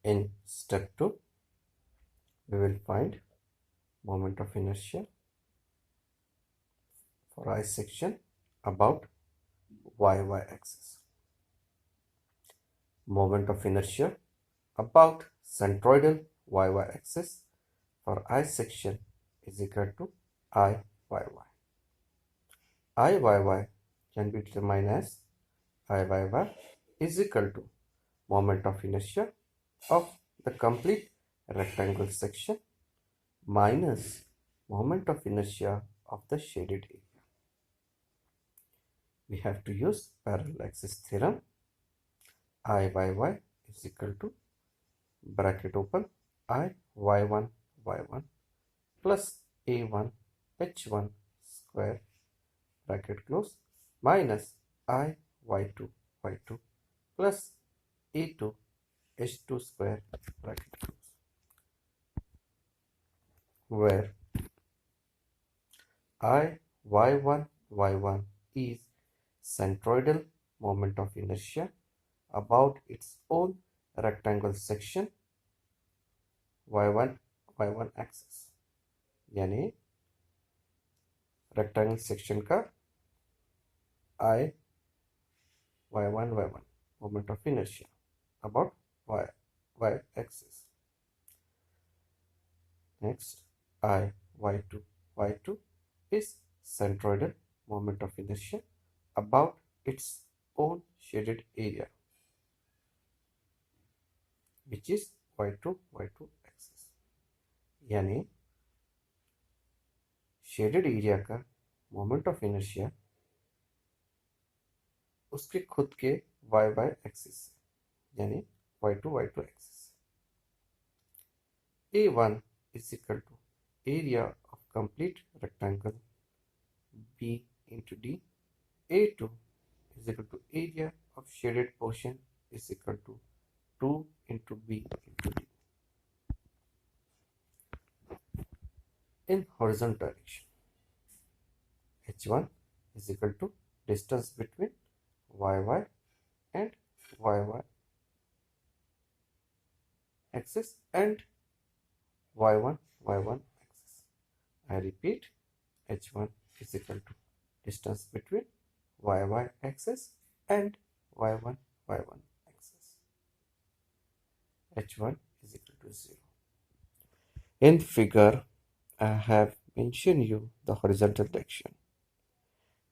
In step 2, we will find moment of inertia for I section about y axis. Moment of inertia about centroidal y axis for I section is equal to I y can be determined as I y is equal to moment of inertia of the complete rectangle section minus moment of inertia of the shaded area. We have to use parallel axis theorem. I y is equal to bracket open I y1 plus a1 h1 square bracket close minus I y2 plus a2 h2 square bracket close, where I y1 is centroidal moment of inertia about its own rectangle section y1 axis, यानी rectangle section का I y1 moment of inertia about y axis. Next, I y2 is centroidal moment of inertia about its own shaded area, which is y2 axis. यानी shaded area का moment of inertia उसके खुद के y axis यानी y2 axis. A1 is equal to area of complete rectangle B into D. A2 is equal to area of shaded portion is equal to 2 into B into D. In horizontal direction, H1 is equal to distance between YY and YY axis and Y1 axis. I repeat, H1 is equal to distance between YY axis and Y1 axis. H1 is equal to 0. In figure, I have mentioned you the horizontal direction.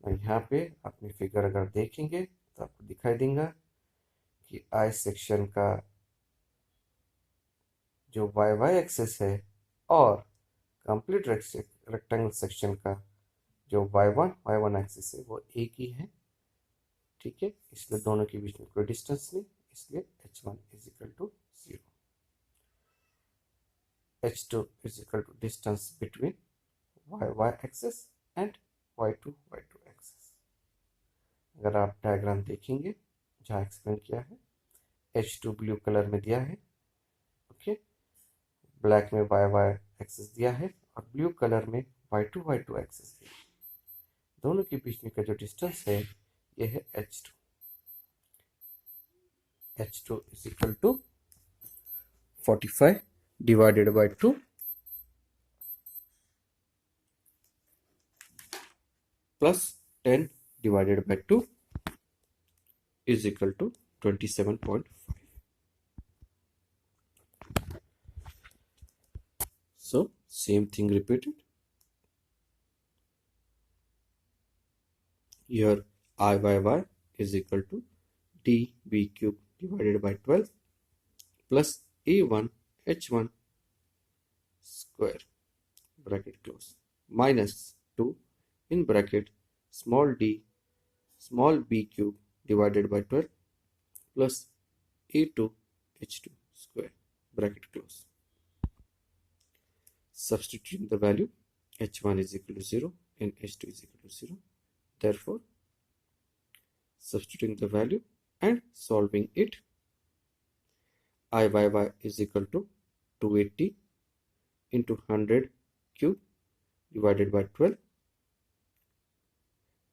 यहाँ पे अपनी figure अगर देखेंगे तो आपको दिखाई देगा कि आई सेक्शन का जो y एक्सिस है और कंप्लीट रेक्टेंगल सेक्शन का जो y1 एक्सिस है वो एक ही है. ठीक है, इसलिए दोनों के बीच में कोई डिस्टेंस नहीं, इसलिए h1 is equal to 0. h2 is equal to distance between y axis and y2 axis. अगर आप डायग्राम देखेंगे जहाँ एक्सप्लेन किया है, h2 ब्लू कलर में दिया है, ओके, ब्लैक में y एक्सिस दिया है और ब्लू कलर में y2 एक्सिस दिया है. दोनों के बीच में का जो डिस्टेंस है ये है h2. h2 is equal to 45 divided by 2 plus 10 divided by 2 is equal to 27.5. So same thing repeated. Here I is equal to dB cube divided by 12 plus A1 H1 square bracket close minus 2 in bracket small d small b cube divided by 12 plus A2 H2 square bracket close. Substituting the value, H1 is equal to 0 and H2 is equal to 0. Therefore, substituting the value and solving it, I is equal to 280 into 100 cube divided by 12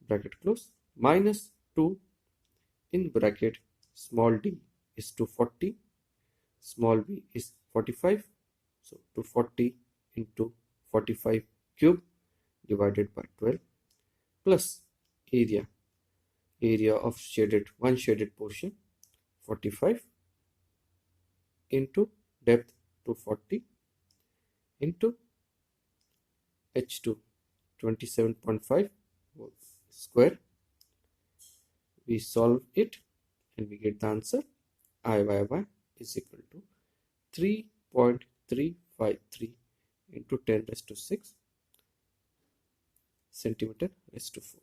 bracket close minus 2 in bracket small d is 240 small b is 45, so 240 into 45 cube divided by 12 plus area of one shaded portion 45 into depth 240 into h2 27.5 square. We solve it and we get the answer IYY is equal to 3.353 into 10 raised to 6 centimeter raised to 4.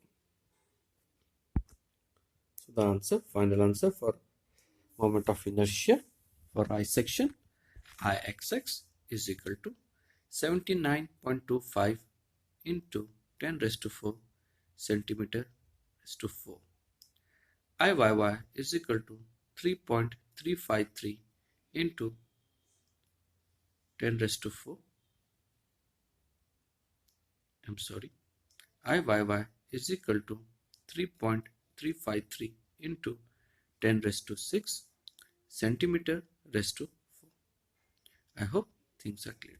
So the answer, final answer for moment of inertia for I section Ixx is equal to 79.25 into 10 raised to 4 centimeter raised to 4. Iyy is equal to 3.353 into 10 raised to 4. Iyy is equal to 3.353 into 10 raised to 6 centimeter raised to 4. I hope things are clear.